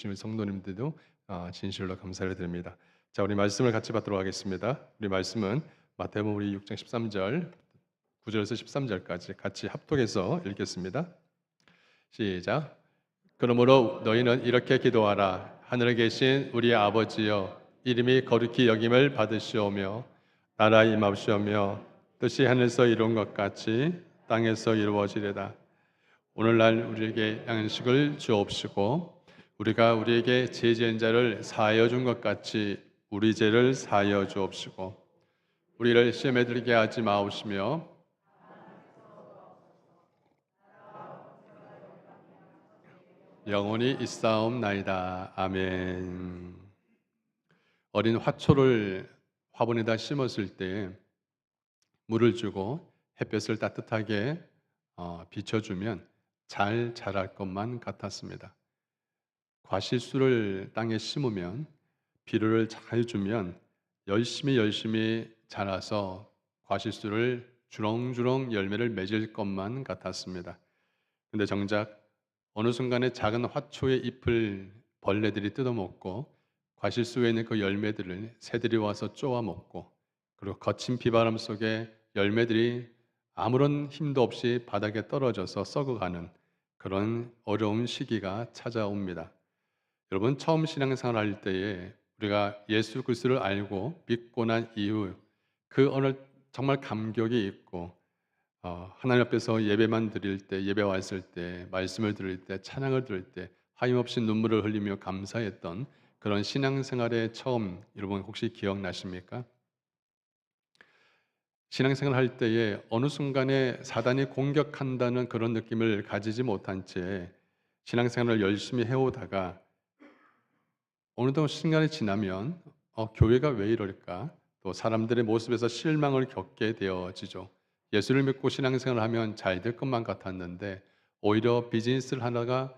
주신 성도님들도 진실로 감사를 드립니다. 자, 우리 말씀을 같이 받도록 하겠습니다. 우리 말씀은 마태복음 우리 6장 13절 9절에서 13절까지 같이 합독해서 읽겠습니다. 시작. 그러므로 너희는 이렇게 기도하라. 하늘에 계신 우리 아버지여, 이름이 거룩히 여김을 받으시오며 나라 임하시오며 뜻이 하늘에서 이룬 것 같이 땅에서 이루어지리다. 오늘날 우리에게 양식을 주옵시고 우리가 우리에게 죄 지은 자를 사하여 준 것 같이 우리 죄를 사하여 주옵시고 우리를 시험에 들게 하지 마옵시며 영원히 있사옵나이다. 아멘. 어린 화초를 화분에다 심었을 때 물을 주고 햇볕을 따뜻하게 비춰주면 잘 자랄 것만 같았습니다. 과실수를 땅에 심으면 비료를 잘 주면 열심히 자라서 과실수를 주렁주렁 열매를 맺을 것만 같았습니다. 근데 정작 어느 순간에 작은 화초의 잎을 벌레들이 뜯어먹고 과실수에 있는 그 열매들을 새들이 와서 쪼아 먹고 그리고 거친 비바람 속에 열매들이 아무런 힘도 없이 바닥에 떨어져서 썩어가는 그런 어려운 시기가 찾아옵니다. 여러분, 처음 신앙생활 할 때에 우리가 예수 그리스도를 알고 믿고 난 이후 그 어느 정말 감격이 있고 하나님 앞에서 예배만 드릴 때, 예배 왔을 때, 말씀을 들을 때, 찬양을 들을 때 하염없이 눈물을 흘리며 감사했던 그런 신앙생활의 처음, 여러분 혹시 기억나십니까? 신앙생활 할 때에 어느 순간에 사단이 공격한다는 그런 느낌을 가지지 못한 채 신앙생활을 열심히 해오다가 어느덧 시간이 지나면 교회가 왜 이럴까? 또 사람들의 모습에서 실망을 겪게 되어지죠. 예수를 믿고 신앙생활을 하면 잘 될 것만 같았는데 오히려 비즈니스를 하다가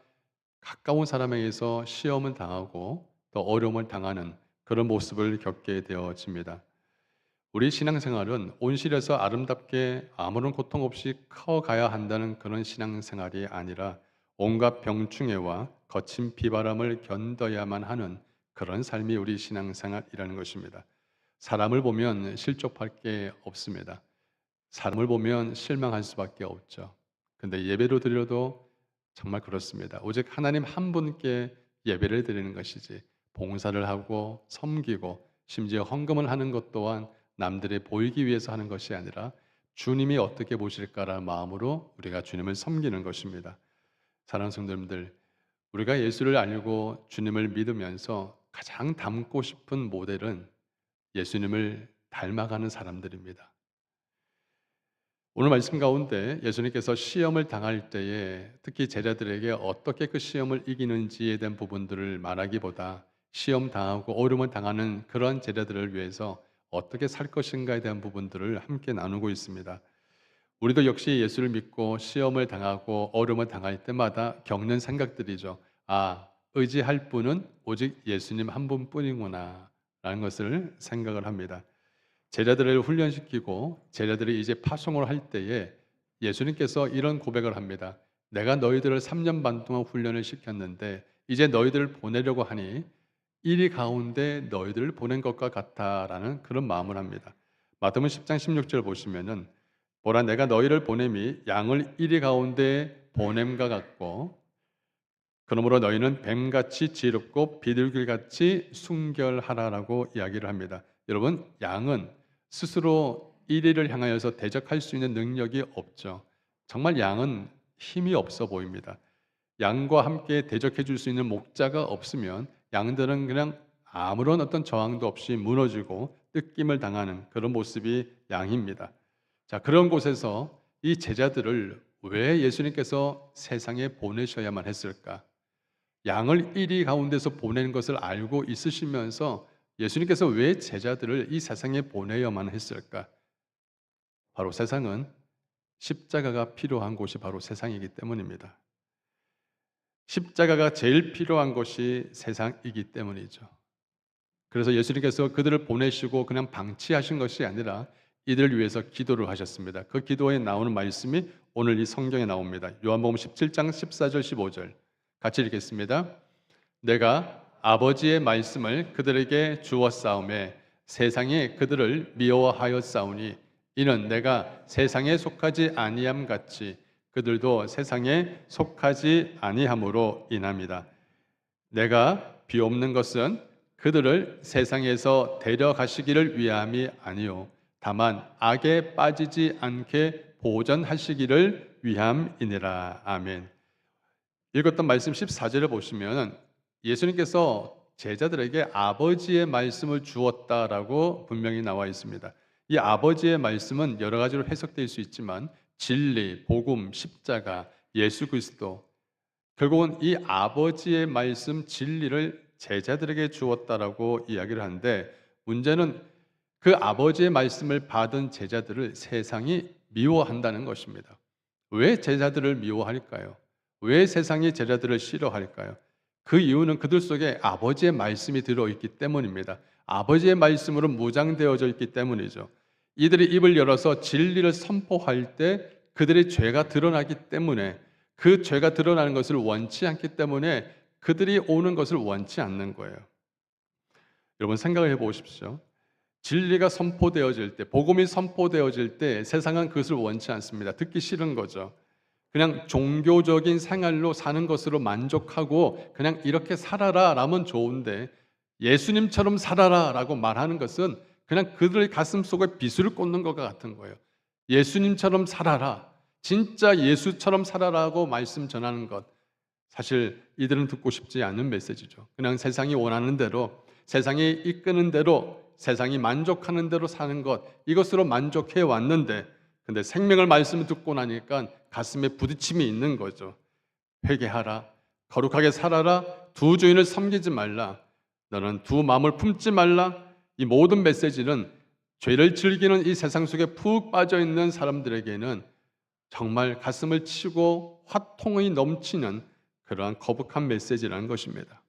가까운 사람에게서 시험을 당하고 또 어려움을 당하는 그런 모습을 겪게 되어집니다. 우리 신앙생활은 온실에서 아름답게 아무런 고통 없이 커가야 한다는 그런 신앙생활이 아니라 온갖 병충해와 거친 비바람을 견뎌야만 하는 그런 삶이 우리 신앙생활이라는 것입니다. 사람을 보면 실족할 게 없습니다. 사람을 보면 실망할 수밖에 없죠. 근데 예배로 드려도 정말 그렇습니다. 오직 하나님 한 분께 예배를 드리는 것이지 봉사를 하고 섬기고 심지어 헌금을 하는 것 또한 남들의 보이기 위해서 하는 것이 아니라 주님이 어떻게 보실까라는 마음으로 우리가 주님을 섬기는 것입니다. 사랑하는 성도님들, 우리가 예수를 알고 주님을 믿으면서 가장 닮고 싶은 모델은 예수님을 닮아가는 사람들입니다. 오늘 말씀 가운데 예수님께서 시험을 당할 때에 특히 제자들에게 어떻게 그 시험을 이기는지에 대한 부분들을 말하기보다 시험 당하고 어려움을 당하는 그러한 제자들을 위해서 어떻게 살 것인가에 대한 부분들을 함께 나누고 있습니다. 우리도 역시 예수를 믿고 시험을 당하고 어려움을 당할 때마다 겪는 생각들이죠. 아, 의지할 분은 오직 예수님 한 분뿐이구나 라는 것을 생각을 합니다. 제자들을 훈련시키고 제자들이 이제 파송을 할 때에 예수님께서 이런 고백을 합니다. 내가 너희들을 3년 반 동안 훈련을 시켰는데 이제 너희들을 보내려고 하니 이리 가운데 너희들을 보낸 것과 같다라는 그런 마음을 합니다. 마태복음 10장 16절 보시면은 보라 내가 너희를 보냄이 양을 이리 가운데 보냄과 같고 그러므로 너희는 뱀같이 지혜롭고 비둘기같이 순결하라라고 이야기를 합니다. 여러분, 양은 스스로 이리를 향하여서 대적할 수 있는 능력이 없죠. 정말 양은 힘이 없어 보입니다. 양과 함께 대적해 줄 수 있는 목자가 없으면 양들은 그냥 아무런 어떤 저항도 없이 무너지고 뜯김을 당하는 그런 모습이 양입니다. 자, 그런 곳에서 이 제자들을 왜 예수님께서 세상에 보내셔야만 했을까? 양을 이리 가운데서 보내는 것을 알고 있으시면서 예수님께서 왜 제자들을 이 세상에 보내야만 했을까? 바로 세상은 십자가가 필요한 곳이 바로 세상이기 때문입니다. 십자가가 제일 필요한 것이 세상이기 때문이죠. 그래서 예수님께서 그들을 보내시고 그냥 방치하신 것이 아니라 이들을 위해서 기도를 하셨습니다. 그 기도에 나오는 말씀이 오늘 이 성경에 나옵니다. 요한복음 17장 14절 15절 같이 읽겠습니다. 내가 아버지의 말씀을 그들에게 주었사오매 세상이 그들을 미워하였사오니 이는 내가 세상에 속하지 아니함 같이 그들도 세상에 속하지 아니함으로 인함이다. 내가 비옵는 것은 그들을 세상에서 데려가시기를 위함이 아니요 다만 악에 빠지지 않게 보전하시기를 위함이니라. 아멘. 읽었던 말씀 14절을 보시면 예수님께서 제자들에게 아버지의 말씀을 주었다라고 분명히 나와 있습니다. 이 아버지의 말씀은 여러 가지로 해석될 수 있지만 진리, 복음, 십자가, 예수 그리스도, 결국은 이 아버지의 말씀 진리를 제자들에게 주었다라고 이야기를 하는데, 문제는 그 아버지의 말씀을 받은 제자들을 세상이 미워한다는 것입니다. 왜 제자들을 미워할까요? 왜 세상이 제자들을 싫어할까요? 그 이유는 그들 속에 아버지의 말씀이 들어있기 때문입니다. 아버지의 말씀으로 무장되어져 있기 때문이죠. 이들이 입을 열어서 진리를 선포할 때 그들의 죄가 드러나기 때문에, 그 죄가 드러나는 것을 원치 않기 때문에 그들이 오는 것을 원치 않는 거예요. 여러분 생각을 해보십시오. 진리가 선포되어질 때, 복음이 선포되어질 때 세상은 그것을 원치 않습니다. 듣기 싫은 거죠. 그냥 종교적인 생활로 사는 것으로 만족하고 그냥 이렇게 살아라 라면 좋은데, 예수님처럼 살아라 라고 말하는 것은 그냥 그들의 가슴 속에 비수를 꽂는 것과 같은 거예요. 예수님처럼 살아라, 진짜 예수처럼 살아라고 말씀 전하는 것, 사실 이들은 듣고 싶지 않은 메시지죠. 그냥 세상이 원하는 대로, 세상이 이끄는 대로, 세상이 만족하는 대로 사는 것, 이것으로 만족해 왔는데, 근데 생명을 말씀을 듣고 나니까 가슴에 부딪힘이 있는 거죠. 회개하라, 거룩하게 살아라, 두 주인을 섬기지 말라, 너는 두 마음을 품지 말라. 이 모든 메시지는 죄를 즐기는 이 세상 속에 푹 빠져 있는 사람들에게는 정말 가슴을 치고 화통이 넘치는 그러한 거북한 메시지라는 것입니다.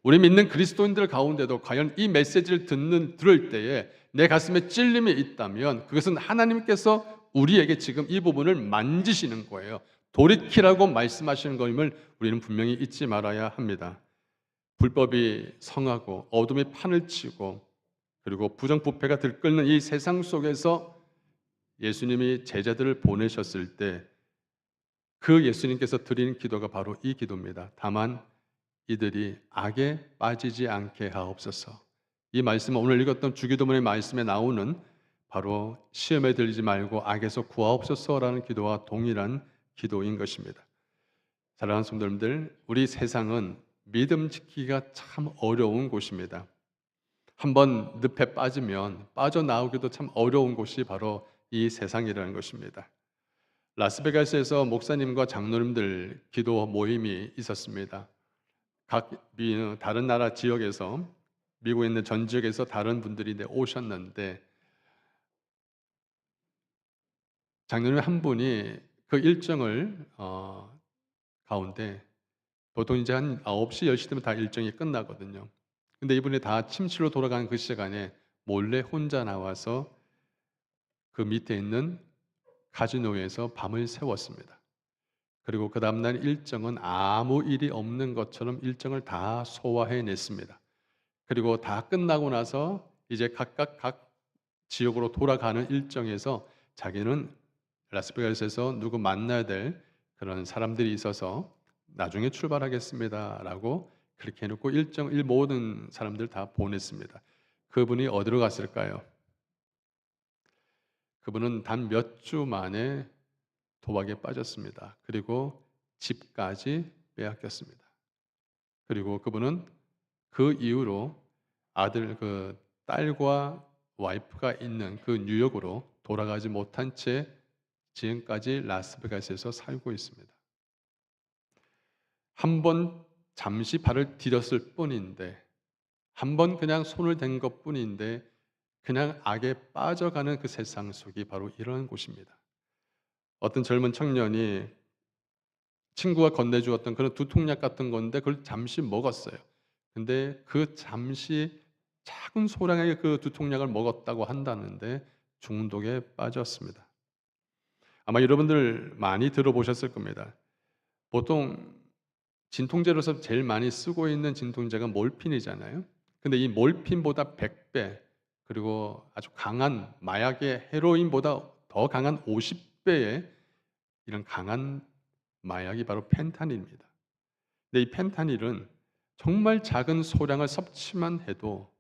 우리 믿는 그리스도인들 가운데도 과연 이 메시지를 들을 때에 내 가슴에 찔림이 있다면 그것은 하나님께서 우리에게 지금 이 부분을 만지시는 거예요. 돌이키라고 말씀하시는 것임을 우리는 분명히 잊지 말아야 합니다. 불법이 성하고 어둠이 판을 치고 그리고 부정부패가 들끓는 이 세상 속에서 예수님이 제자들을 보내셨을 때 그 예수님께서 드리는 기도가 바로 이 기도입니다. 다만 이들이 악에 빠지지 않게 하옵소서. 이 말씀은 오늘 읽었던 주기도문의 말씀에 나오는 바로 시험에 들지 말고 악에서 구하옵소서라는 기도와 동일한 기도인 것입니다. 사랑하는 성도님들, 우리 세상은 믿음 지키기가 참 어려운 곳입니다. 한번 늪에 빠지면 빠져나오기도 참 어려운 곳이 바로 이 세상이라는 것입니다. 라스베가스에서 목사님과 장로님들 기도 모임이 있었습니다. 각 다른 나라 지역에서, 미국에 있는 전 지역에서 다른 분들이 오셨는데, 장로님 한 분이 그 일정을 가운데 보통 이제 한 9시, 10시 되면 다 일정이 끝나거든요. 근데 이분이 다 침실로 돌아가는 그 시간에 몰래 혼자 나와서 그 밑에 있는 카지노에서 밤을 새웠습니다. 그리고 그 다음날 일정은 아무 일이 없는 것처럼 일정을 다 소화해냈습니다. 그리고 다 끝나고 나서 이제 각각 각 지역으로 돌아가는 일정에서 자기는 라스베가스에서 누구 만나야 될 그런 사람들이 있어서 나중에 출발하겠습니다라고 그렇게 해놓고 일 모든 사람들 다 보냈습니다. 그분이 어디로 갔을까요? 그분은 단 몇 주 만에 도박에 빠졌습니다. 그리고 집까지 빼앗겼습니다. 그리고 그분은 그 이후로 그 딸과 와이프가 있는 그 뉴욕으로 돌아가지 못한 채 지금까지 라스베가스에서 살고 있습니다. 한 번 잠시 발을 디뎠을 뿐인데, 한 번 그냥 손을 댄 것 뿐인데 그냥 악에 빠져가는 그 세상 속이 바로 이런 곳입니다. 어떤 젊은 청년이 친구가 건네주었던 그런 두통약 같은 건데 그걸 잠시 먹었어요. 근데 그 잠시 작은 소량의 그 두통약을 먹었다고 한다는데 중독에 빠졌습니다. 아마 여러분들 많이 들어보셨을 겁니다. 보통 진통제로서 제일 많이 쓰고 있는 진통제가 몰핀이잖아요. 근데 이 몰핀보다 100배, 그리고 아주 강한 마약의 헤로인보다 더 강한 50배의 이런 강한 마약이 바로 펜타닐입니다. 근데 이 펜타닐은 정말 작은 소량을 섭취만 해도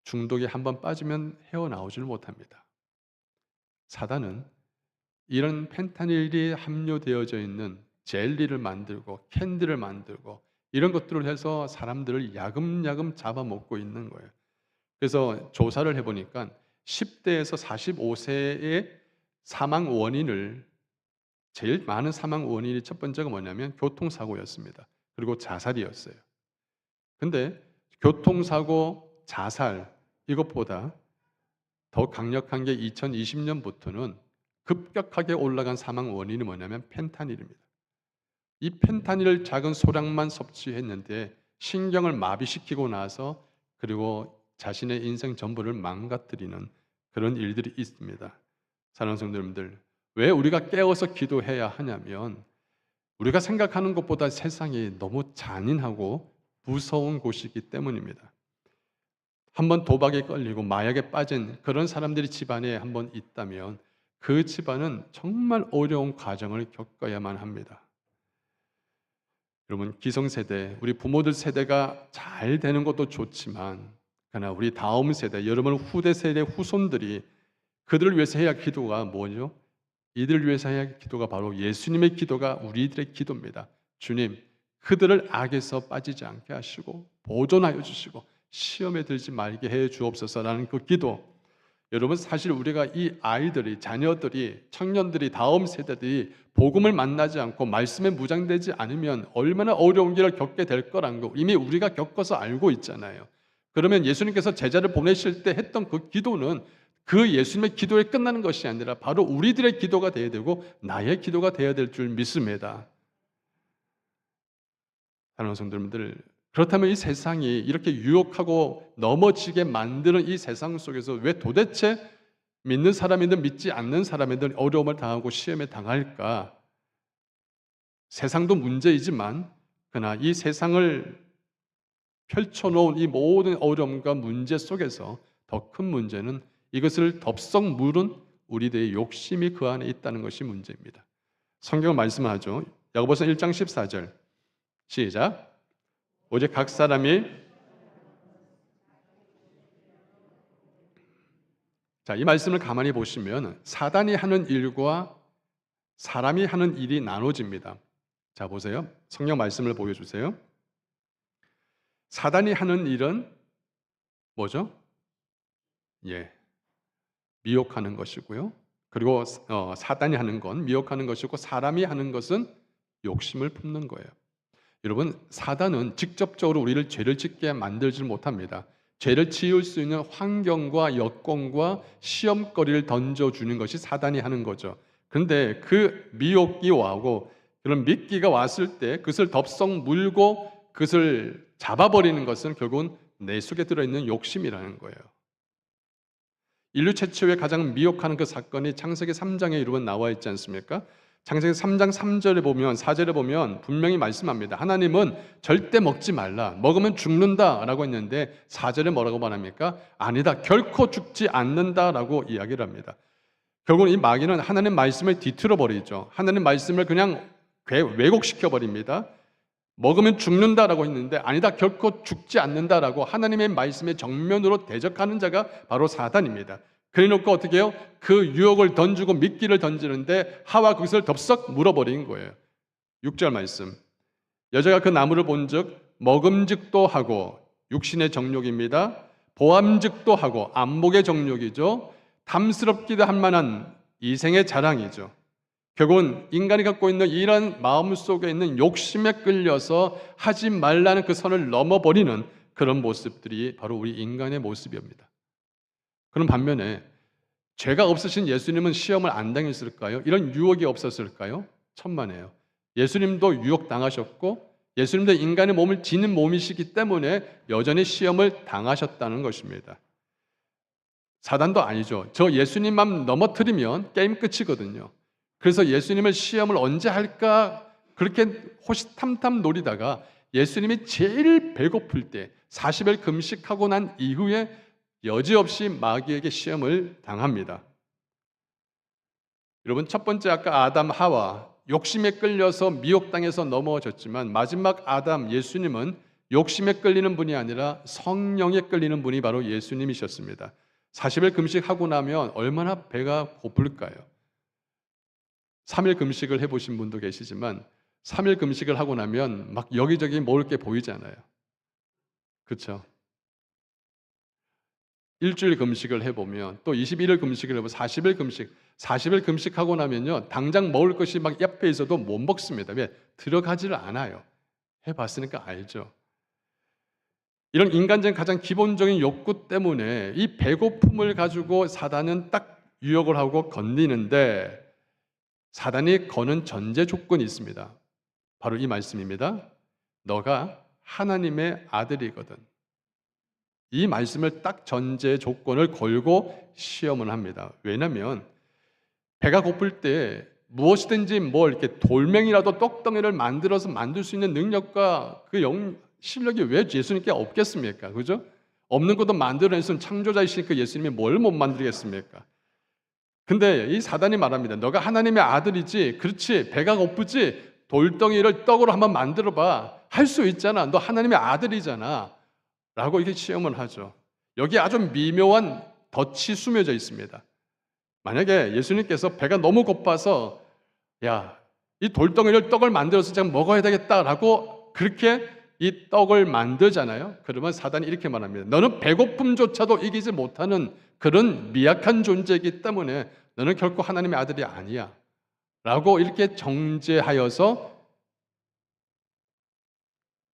중독에 한번 빠지면 헤어나오질 못합니다. 사단은 이런 펜타닐이 함유되어져 있는 젤리를 만들고 캔디를 만들고 이런 것들을 해서 사람들을 야금야금 잡아먹고 있는 거예요. 그래서 조사를 해보니까 10대에서 45세의 사망 원인을, 제일 많은 사망 원인이 첫 번째가 뭐냐면 교통사고였습니다. 그리고 자살이었어요. 근데 교통사고, 자살, 이것보다 더 강력한 게 2020년부터는 급격하게 올라간 사망 원인이 뭐냐면 펜타닐입니다. 이 펜타닐을 작은 소량만 섭취했는데 신경을 마비시키고 나서 그리고 자신의 인생 전부를 망가뜨리는 그런 일들이 있습니다. 사랑하는 성도 여러분들, 왜 우리가 깨어서 기도해야 하냐면 우리가 생각하는 것보다 세상이 너무 잔인하고 무서운 곳이기 때문입니다. 한번 도박에 걸리고 마약에 빠진 그런 사람들이 집안에 한번 있다면 그 집안은 정말 어려운 과정을 겪어야만 합니다. 여러분, 기성세대, 우리 부모들 세대가 잘 되는 것도 좋지만 그러나 우리 다음 세대, 여러분 후대 세대 후손들이 그들을 위해서 해야 할 기도가 뭐죠? 이들을 위해서 해야 할 기도가 바로 예수님의 기도가 우리들의 기도입니다. 주님, 그들을 악에서 빠지지 않게 하시고 보존하여 주시고 시험에 들지 말게 해 주옵소서라는 그 기도. 여러분, 사실 우리가 이 아이들이, 자녀들이, 청년들이, 다음 세대들이 복음을 만나지 않고 말씀에 무장되지 않으면 얼마나 어려운 길을 겪게 될 거라는 거 이미 우리가 겪어서 알고 있잖아요. 그러면 예수님께서 제자를 보내실 때 했던 그 기도는 그 예수님의 기도에 끝나는 것이 아니라 바로 우리들의 기도가 되어야 되고 나의 기도가 되어야 될 줄 믿습니다. 사랑하는 성도님들, 그렇다면 이 세상이 이렇게 유혹하고 넘어지게 만드는 이 세상 속에서 왜 도대체 믿는 사람이든 믿지 않는 사람이든 어려움을 당하고 시험에 당할까? 세상도 문제이지만 그러나 이 세상을 펼쳐놓은 이 모든 어려움과 문제 속에서 더 큰 문제는 이것을 덥석 물은 우리들의 욕심이 그 안에 있다는 것이 문제입니다. 성경은 말씀하죠. 야고보서 1장 14절 시작. 오직 각 사람이, 자, 이 말씀을 가만히 보시면 사단이 하는 일과 사람이 하는 일이 나눠집니다. 자, 보세요. 성경 말씀을 보여주세요. 사단이 하는 일은 뭐죠? 미혹하는 것이고요. 그리고 사단이 하는 건 미혹하는 것이고 사람이 하는 것은 욕심을 품는 거예요. 여러분, 사단은 직접적으로 우리를 죄를 짓게 만들지 못합니다. 죄를 지을 수 있는 환경과 여건과 시험거리를 던져주는 것이 사단이 하는 거죠. 그런데 그 미혹이 와고 그런 미끼가 왔을 때 그것을 덥석 물고 그것을 잡아버리는 것은 결국은 내 속에 들어있는 욕심이라는 거예요. 인류 최초의 가장 미혹하는 그 사건이 창세기 3장에 이루어 나와 있지 않습니까? 창세기 3장 3절에 보면 4절에 보면 분명히 말씀합니다. 하나님은 절대 먹지 말라, 먹으면 죽는다라고 했는데 4절에 뭐라고 말합니까? 아니다, 결코 죽지 않는다라고 이야기를 합니다. 결국은 이 마귀는 하나님 말씀을 뒤틀어 버리죠. 하나님 말씀을 그냥 왜곡시켜 버립니다. 먹으면 죽는다라고 했는데 아니다, 결코 죽지 않는다라고 하나님의 말씀에 정면으로 대적하는 자가 바로 사단입니다. 그래놓고 어떻게 해요? 그 유혹을 던지고 미끼를 던지는데 하와 그것을 덥석 물어버린 거예요. 6절 말씀, 여자가 그 나무를 본즉 먹음직도 하고, 육신의 정욕입니다. 보암직도 하고, 안목의 정욕이죠. 탐스럽기도 할 만한 이생의 자랑이죠. 결국은 인간이 갖고 있는 이런 마음속에 있는 욕심에 끌려서 하지 말라는 그 선을 넘어버리는 그런 모습들이 바로 우리 인간의 모습입니다. 그런 반면에 죄가 없으신 예수님은 시험을 안 당했을까요? 이런 유혹이 없었을까요? 천만에요. 예수님도 유혹당하셨고 예수님도 인간의 몸을 지닌 몸이시기 때문에 여전히 시험을 당하셨다는 것입니다. 사단도 아니죠. 저 예수님만 넘어뜨리면 게임 끝이거든요. 그래서 예수님을 시험을 언제 할까 그렇게 호시탐탐 노리다가 예수님이 제일 배고플 때 40일 금식하고 난 이후에 여지없이 마귀에게 시험을 당합니다. 여러분, 첫 번째 아까 아담 하와 욕심에 끌려서 미혹당해서 넘어졌지만 마지막 아담 예수님은 욕심에 끌리는 분이 아니라 성령에 끌리는 분이 바로 예수님이셨습니다. 40일 금식하고 나면 얼마나 배가 고플까요? 3일 금식을 해보신 분도 계시지만 3일 금식을 하고 나면 막 여기저기 먹을 게 보이잖아요. 그렇죠? 일주일 금식을 해보면 또 21일 금식을 해보면 40일 금식하고 나면요 당장 먹을 것이 막 옆에 있어도 못 먹습니다. 왜? 들어가지를 않아요. 해봤으니까 알죠. 이런 인간적인 가장 기본적인 욕구 때문에 이 배고픔을 가지고 사단은 딱 유혹을 하고 건드리는데, 사단이 거는 전제 조건이 있습니다. 바로 이 말씀입니다. 너가 하나님의 아들이거든. 이 말씀을 딱 전제 조건을 걸고 시험을 합니다. 왜냐하면 배가 고플 때 무엇이든지 이렇게 돌멩이라도 떡덩이를 만들어서 만들 수 있는 능력과 그 실력이 왜 예수님께 없겠습니까? 그죠? 없는 것도 만들어내신 창조자이시니까 예수님이 뭘 못 만들겠습니까? 근데 이 사단이 말합니다. 너가 하나님의 아들이지, 그렇지, 배가 고프지, 돌덩이를 떡으로 한번 만들어봐. 할 수 있잖아. 너 하나님의 아들이잖아. 라고 이렇게 시험을 하죠. 여기 아주 미묘한 덫이 숨겨져 있습니다. 만약에 예수님께서 배가 너무 고파서 야, 이 돌덩이를 떡을 만들어서 제가 먹어야 되겠다라고 그렇게 이 떡을 만들잖아요. 그러면 사단이 이렇게 말합니다. 너는 배고픔조차도 이기지 못하는 그런 미약한 존재이기 때문에 너는 결코 하나님의 아들이 아니야 라고 이렇게 정죄하여서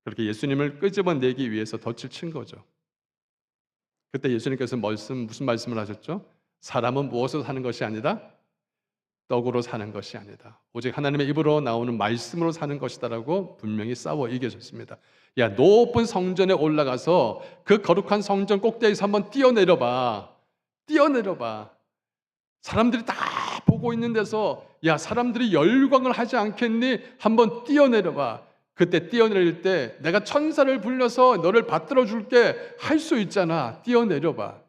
그렇게 예수님을 끄집어내기 위해서 덫을 친 거죠. 그때 예수님께서 무슨 말씀을 하셨죠? 사람은 무엇으로 사는 것이 아니다? 떡으로 사는 것이 아니다. 오직 하나님의 입으로 나오는 말씀으로 사는 것이다라고 분명히 싸워 이겨졌습니다. 야, 높은 성전에 올라가서 그 거룩한 성전 꼭대기에서 한번 뛰어내려봐. 사람들이 다 보고 있는 데서 야, 사람들이 열광을 하지 않겠니? 한번 뛰어내려봐. 그때 뛰어내릴 때 내가 천사를 불러서 너를 받들어 줄게 할 수 있잖아. 뛰어내려봐.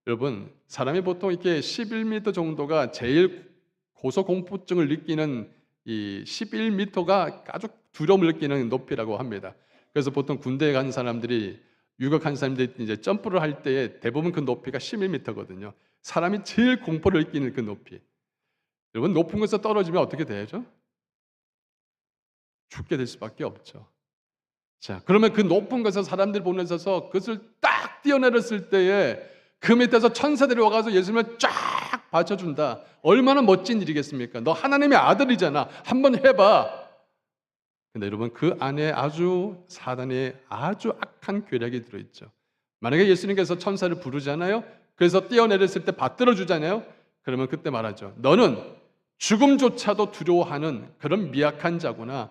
여러분, 사람이 보통 이렇게 11m 정도가 제일 고소공포증을 느끼는 이 11m가 아주 두려움을 느끼는 높이라고 합니다. 그래서 보통 군대에 간 사람들이, 유격한 사람들이 이제 점프를 할 때에 대부분 그 높이가 11m거든요. 사람이 제일 공포를 느끼는 그 높이. 여러분, 높은 곳에서 떨어지면 어떻게 되죠? 죽게 될 수밖에 없죠. 자, 그러면 그 높은 곳에서 사람들이 보는 데서 그것을 딱 뛰어내렸을 때에 그 밑에서 천사들이 와가지고 예수님을 쫙 받쳐준다. 얼마나 멋진 일이겠습니까? 너 하나님의 아들이잖아. 한번 해봐. 근데 여러분, 그 안에 아주 사단의 아주 악한 괴력이 들어있죠. 만약에 예수님께서 천사를 부르잖아요. 그래서 뛰어내렸을 때 받들어 주잖아요. 그러면 그때 말하죠. 너는 죽음조차도 두려워하는 그런 미약한 자구나.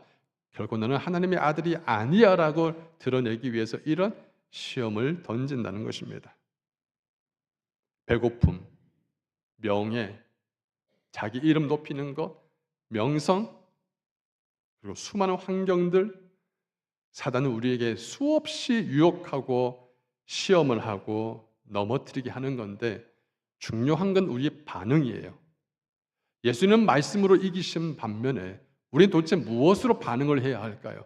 결국 너는 하나님의 아들이 아니야 라고 드러내기 위해서 이런 시험을 던진다는 것입니다. 배고픔, 명예, 자기 이름 높이는 것, 명성, 그리고 수많은 환경들, 사단은 우리에게 수없이 유혹하고 시험을 하고 넘어뜨리게 하는 건데 중요한 건 우리의 반응이에요. 예수님은 말씀으로 이기신 반면에 우리는 도대체 무엇으로 반응을 해야 할까요?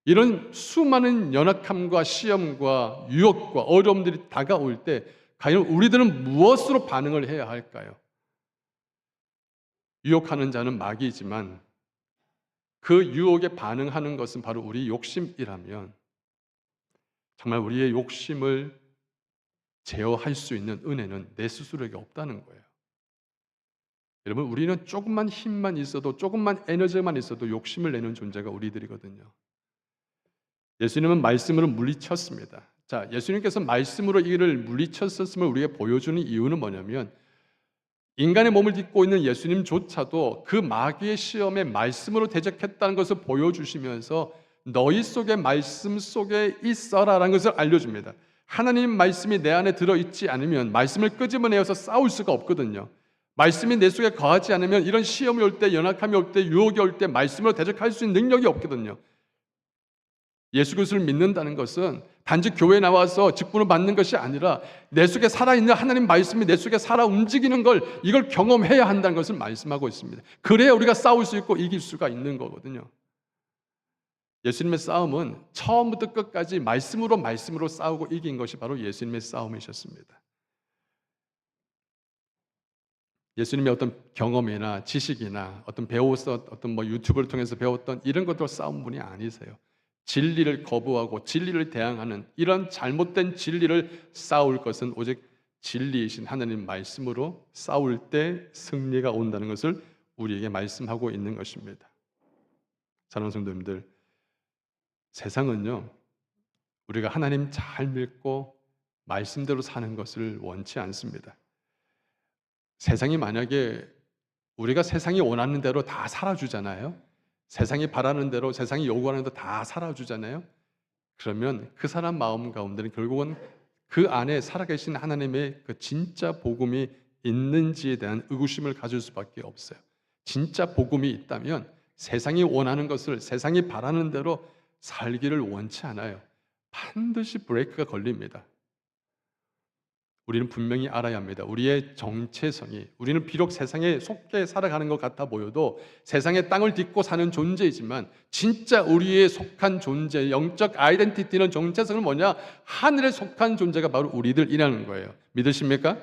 이런 수많은 연약함과 시험과 유혹과 어려움들이 다가올 때 과연 우리들은 무엇으로 반응을 해야 할까요? 유혹하는 자는 마귀이지만 그 유혹에 반응하는 것은 바로 우리 욕심이라면 정말 우리의 욕심을 제어할 수 있는 은혜는 내 스스로에게 없다는 거예요. 여러분, 우리는 조금만 힘만 있어도, 조금만 에너지만 있어도 욕심을 내는 존재가 우리들이거든요. 예수님은 말씀으로 물리쳤습니다. 자, 예수님께서 말씀으로 이를 물리쳤었음을 우리에게 보여주는 이유는 뭐냐면 인간의 몸을 딛고 있는 예수님조차도 그 마귀의 시험에 말씀으로 대적했다는 것을 보여주시면서 너희 속에 말씀 속에 있어라라는 것을 알려줍니다. 하나님 말씀이 내 안에 들어있지 않으면 말씀을 끄집어내어서 싸울 수가 없거든요. 말씀이 내 속에 거하지 않으면 이런 시험이 올 때, 연약함이 올 때, 유혹이 올 때 말씀으로 대적할 수 있는 능력이 없거든요. 예수 그리스도를 믿는다는 것은 단지 교회에 나와서 직분을 받는 것이 아니라 내 속에 살아있는 하나님 말씀이 내 속에 살아 움직이는 걸, 이걸 경험해야 한다는 것을 말씀하고 있습니다. 그래야 우리가 싸울 수 있고 이길 수가 있는 거거든요. 예수님의 싸움은 처음부터 끝까지 말씀으로 싸우고 이긴 것이 바로 예수님의 싸움이셨습니다. 예수님의 어떤 경험이나 지식이나 어떤 유튜브를 통해서 배웠던 이런 것들로 싸운 분이 아니세요. 진리를 거부하고 진리를 대항하는 이런 잘못된 진리를 싸울 것은 오직 진리이신 하나님 말씀으로 싸울 때 승리가 온다는 것을 우리에게 말씀하고 있는 것입니다. 사랑하는 성도님들, 세상은요, 우리가 하나님 잘 믿고 말씀대로 사는 것을 원치 않습니다. 세상이 만약에 우리가 세상이 원하는 대로 다 살아주잖아요. 세상이 바라는 대로, 세상이 요구하는 대로 다 살아주잖아요. 그러면 그 사람 마음 가운데는 결국은 그 안에 살아계신 하나님의 그 진짜 복음이 있는지에 대한 의구심을 가질 수밖에 없어요. 진짜 복음이 있다면 세상이 원하는 것을, 세상이 바라는 대로 살기를 원치 않아요. 반드시 브레이크가 걸립니다. 우리는 분명히 알아야 합니다. 우리의 정체성이, 우리는 비록 세상에 속해 살아가는 것 같아 보여도 세상의 땅을 딛고 사는 존재이지만 진짜 우리의 속한 존재, 영적 아이덴티티는, 정체성은 뭐냐? 하늘에 속한 존재가 바로 우리들이라는 거예요. 믿으십니까?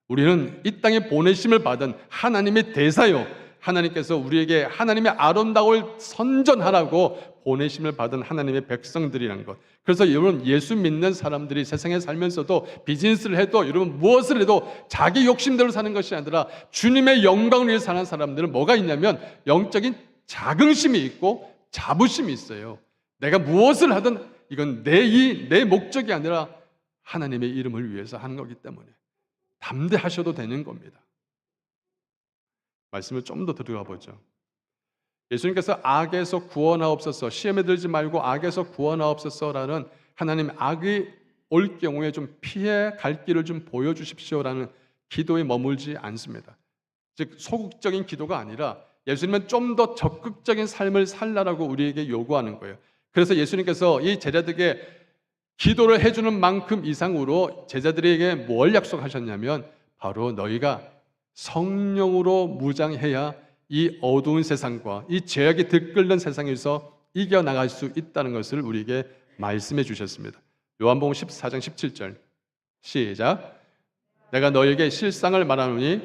우리는 이 땅에 보내심을 받은 하나님의 대사요, 하나님께서 우리에게 하나님의 아름다움을 선전하라고 보내심을 받은 하나님의 백성들이라는 것. 그래서 여러분, 예수 믿는 사람들이 세상에 살면서도 비즈니스를 해도, 여러분 무엇을 해도 자기 욕심대로 사는 것이 아니라 주님의 영광을 위해 사는 사람들은 뭐가 있냐면 영적인 자긍심이 있고 자부심이 있어요. 내가 무엇을 하든 이건 내 목적이 아니라 하나님의 이름을 위해서 하는 거기 때문에 담대하셔도 되는 겁니다. 말씀을 좀 더 들어가 보죠. 예수님께서 악에서 구원하옵소서, 시험에 들지 말고 악에서 구원하옵소서라는 하나님, 악이 올 경우에 좀 피해 갈 길을 좀 보여주십시오라는 기도에 머물지 않습니다. 즉 소극적인 기도가 아니라 예수님은 좀 더 적극적인 삶을 살라라고 우리에게 요구하는 거예요. 그래서 예수님께서 이 제자들에게 기도를 해주는 만큼 이상으로 제자들에게 뭘 약속하셨냐면 바로 너희가 성령으로 무장해야 이 어두운 세상과 이 죄악이 들끓는 세상에서 이겨나갈 수 있다는 것을 우리에게 말씀해 주셨습니다. 요한복음 14장 17절 시작. 내가 너에게 실상을 말하노니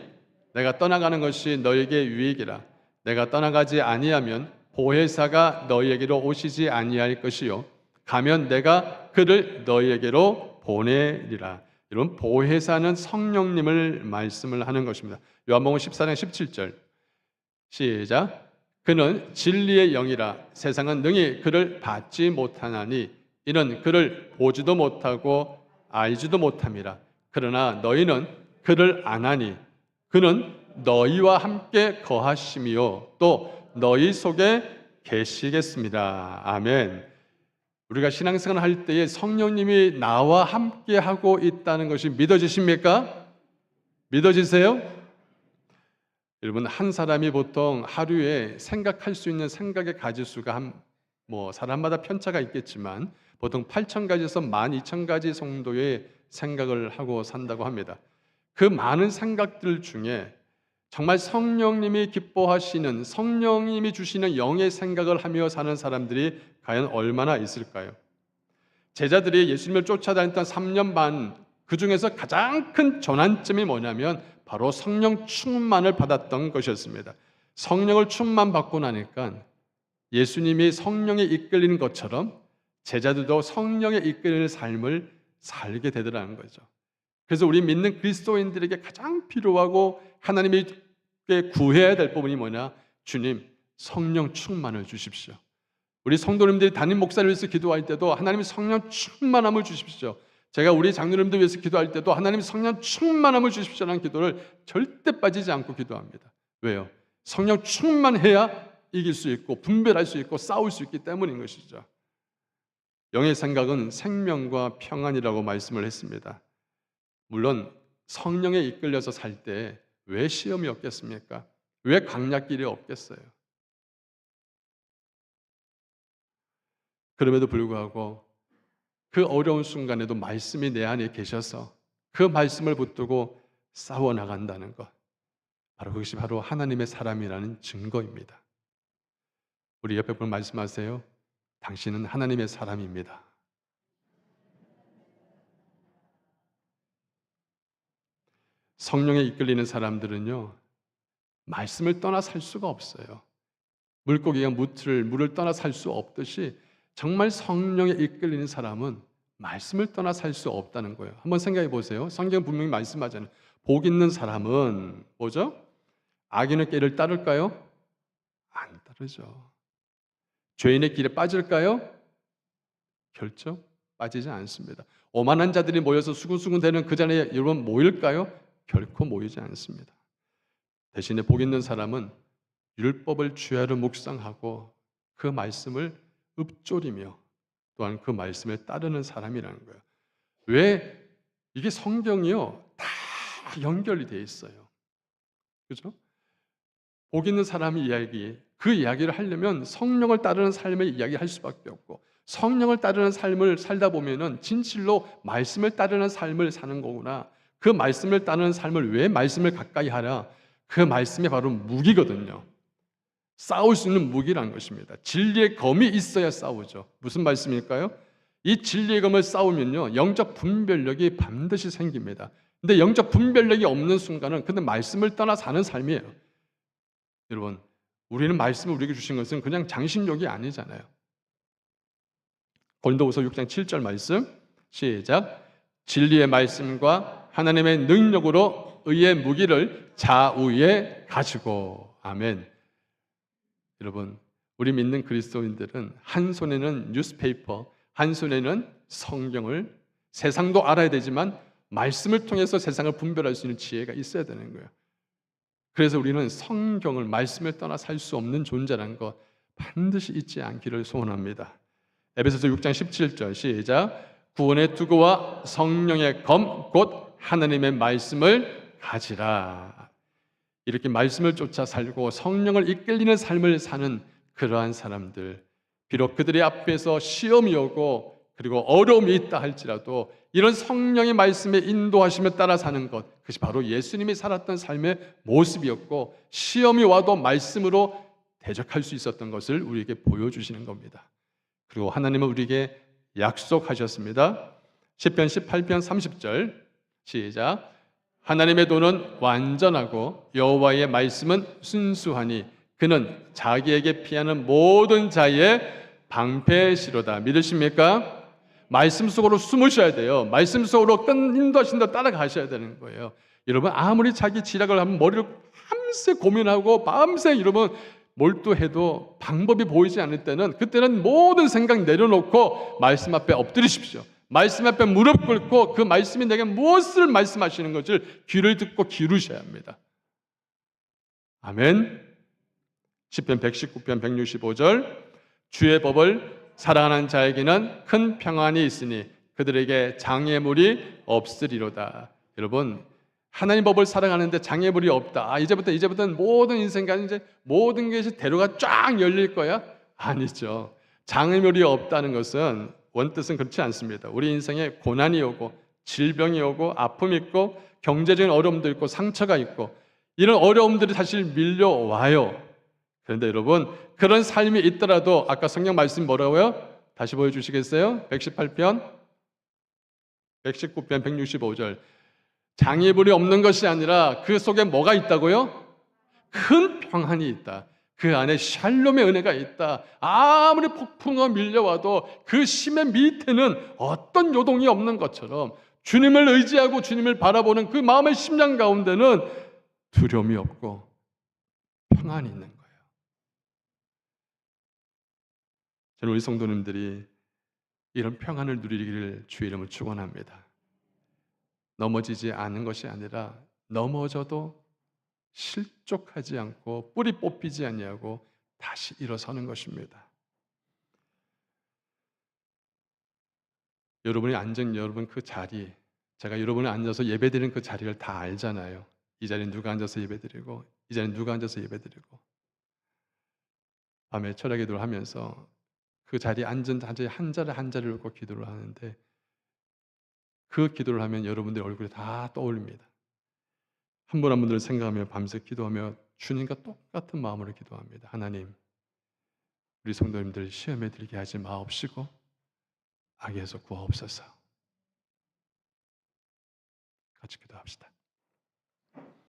내가 떠나가는 것이 너에게 유익이라. 내가 떠나가지 아니하면 보혜사가 너희에게로 오시지 아니할 것이요 가면 내가 그를 너희에게로 보내리라. 여러분, 보혜사는 성령님을 말씀을 하는 것입니다. 요한복음 14장 17절 시작. 그는 진리의 영이라. 세상은 능히 그를 받지 못하나니 이는 그를 보지도 못하고 알지도 못함이라. 그러나 너희는 그를 아나니 그는 너희와 함께 거하심이요 또 너희 속에 계시겠습니다. 아멘. 우리가 신앙생활을 할 때에 성령님이 나와 함께 하고 있다는 것이 믿어지십니까? 믿어지세요? 여러분, 한 사람이 보통 하루에 생각할 수 있는 생각의 가지수가 사람마다 편차가 있겠지만 보통 8,000가지에서 12,000가지 정도의 생각을 하고 산다고 합니다. 그 많은 생각들 중에 정말 성령님이 기뻐하시는, 성령님이 주시는 영의 생각을 하며 사는 사람들이 과연 얼마나 있을까요? 제자들이 예수님을 쫓아다녔던 3년 반, 그 중에서 가장 큰 전환점이 뭐냐면 바로 성령 충만을 받았던 것이었습니다. 성령을 충만받고 나니까 예수님이 성령에 이끌리는 것처럼 제자들도 성령에 이끌리는 삶을 살게 되더라는 거죠. 그래서 우리 믿는 그리스도인들에게 가장 필요하고 하나님께 구해야 될 부분이 뭐냐? 주님, 성령 충만을 주십시오. 우리 성도님들이 담임 목사를 위해서 기도할 때도 하나님 성령 충만함을 주십시오. 제가 우리 장로님들 위해서 기도할 때도 하나님 성령 충만함을 주십시오라는 기도를 절대 빠지지 않고 기도합니다. 왜요? 성령 충만해야 이길 수 있고 분별할 수 있고 싸울 수 있기 때문인 것이죠. 영의 생각은 생명과 평안이라고 말씀을 했습니다. 물론 성령에 이끌려서 살 때 왜 시험이 없겠습니까? 왜 광야길이 없겠어요? 그럼에도 불구하고 그 어려운 순간에도 말씀이 내 안에 계셔서 그 말씀을 붙들고 싸워 나간다는 것. 바로 그것이 바로 하나님의 사람이라는 증거입니다. 우리 옆에 분 말씀하세요. 당신은 하나님의 사람입니다. 성령에 이끌리는 사람들은요, 말씀을 떠나 살 수가 없어요. 물고기가 물을 떠나 살 수 없듯이 정말 성령에 이끌리는 사람은 말씀을 떠나 살 수 없다는 거예요. 한번 생각해 보세요. 성경 분명히 말씀하잖아요. 복 있는 사람은 뭐죠? 악인의 길을 따를까요? 안 따르죠. 죄인의 길에 빠질까요? 결코 빠지지 않습니다. 오만한 자들이 모여서 수군수군 되는 그 자리에 여러분 모일까요? 결코 모이지 않습니다. 대신에 복 있는 사람은 율법을 주야로 묵상하고 그 말씀을 읊조리며 또한 그 말씀에 따르는 사람이라는 거예요. 왜? 이게 성경이요. 다 연결이 돼 있어요. 그죠? 복 있는 사람의 이야기, 그 이야기를 하려면 성령을 따르는 삶의 이야기를 할 수밖에 없고 성령을 따르는 삶을 살다 보면은 진실로 말씀을 따르는 삶을 사는 거구나. 그 말씀을 따르는 삶을 왜 말씀을 가까이 하라? 그 말씀이 바로 무기거든요. 싸울 수 있는 무기라는 것입니다. 진리의 검이 있어야 싸우죠. 무슨 말씀일까요? 이 진리의 검을 싸우면요, 영적 분별력이 반드시 생깁니다. 근데 영적 분별력이 없는 순간은 근데 말씀을 떠나 사는 삶이에요. 여러분, 우리는 말씀을 우리에게 주신 것은 그냥 장신욕이 아니잖아요. 고린도후서 6장 7절 말씀 시작. 진리의 말씀과 하나님의 능력으로 의의 무기를 좌우에 가지고. 아멘. 여러분, 우리 믿는 그리스도인들은 한 손에는 뉴스페이퍼, 한 손에는 성경을, 세상도 알아야 되지만 말씀을 통해서 세상을 분별할 수 있는 지혜가 있어야 되는 거예요. 그래서 우리는 성경을, 말씀을 떠나 살 수 없는 존재라는 것 반드시 잊지 않기를 소원합니다. 에베소서 6장 17절 시작. 구원의 투구와 성령의 검 곧 하나님의 말씀을 가지라. 이렇게 말씀을 쫓아 살고 성령을 이끌리는 삶을 사는 그러한 사람들, 비록 그들의 앞에서 시험이 오고 그리고 어려움이 있다 할지라도 이런 성령의 말씀에 인도하심에 따라 사는 것, 그것이 바로 예수님이 살았던 삶의 모습이었고 시험이 와도 말씀으로 대적할 수 있었던 것을 우리에게 보여주시는 겁니다. 그리고 하나님은 우리에게 약속하셨습니다. 시편 18편 30절 시작. 하나님의 도는 완전하고 여호와의 말씀은 순수하니 그는 자기에게 피하는 모든 자의 방패시로다. 믿으십니까? 말씀 속으로 숨으셔야 돼요. 말씀 속으로 인도하신 대로 따라가셔야 되는 거예요. 여러분, 아무리 자기 지략을 하면 머리를 밤새 고민하고 밤새 여러분 몰두해도 방법이 보이지 않을 때는 그때는 모든 생각 내려놓고 말씀 앞에 엎드리십시오. 말씀 앞에 무릎 꿇고 그 말씀이 내게 무엇을 말씀하시는 것을 귀를 듣고 기르셔야 합니다. 아멘. 시편 119편 165절 주의 법을 사랑하는 자에게는 큰 평안이 있으니 그들에게 장애물이 없으리로다. 여러분, 하나님 법을 사랑하는데 장애물이 없다. 이제부터는 모든 인생과 이제 모든 것이 대로가 쫙 열릴 거야? 아니죠. 장애물이 없다는 것은 원뜻은 그렇지 않습니다. 우리 인생에 고난이 오고 질병이 오고 아픔이 있고 경제적인 어려움도 있고 상처가 있고 이런 어려움들이 사실 밀려와요. 그런데 여러분, 그런 삶이 있더라도 아까 성경 말씀 뭐라고요? 다시 보여주시겠어요? 118편, 119편, 165절 장애물이 없는 것이 아니라 그 속에 뭐가 있다고요? 큰 평안이 있다. 그 안에 샬롬의 은혜가 있다. 아무리 폭풍과 밀려와도 그 심의 밑에는 어떤 요동이 없는 것처럼 주님을 의지하고 주님을 바라보는 그 마음의 심장 가운데는 두려움이 없고 평안이 있는 거예요. 저는 우리 성도님들이 이런 평안을 누리기를 주의 이름으로 축원합니다. 넘어지지 않는 것이 아니라 넘어져도 실족하지 않고 뿌리 뽑히지 아니하고 다시 일어서는 것입니다. 여러분이 앉은 여러분 그 자리, 제가 여러분이 앉아서 예배드리는 그 자리를 다 알잖아요. 이 자리에 누가 앉아서 예배드리고 이 자리에 누가 앉아서 예배드리고 밤에 철야 기도를 하면서 그 자리에 앉은 자리에 한 자리 한 자리를 놓고 기도를 하는데 그 기도를 하면 여러분들의 얼굴이 다 떠올립니다. 한 분 한 분들을 생각하며 밤새 기도하며 주님과 똑같은 마음으로 기도합니다. 하나님, 우리 성도님들 시험에 들게 하지 마옵시고 악에서 구하옵소서. 같이 기도합시다.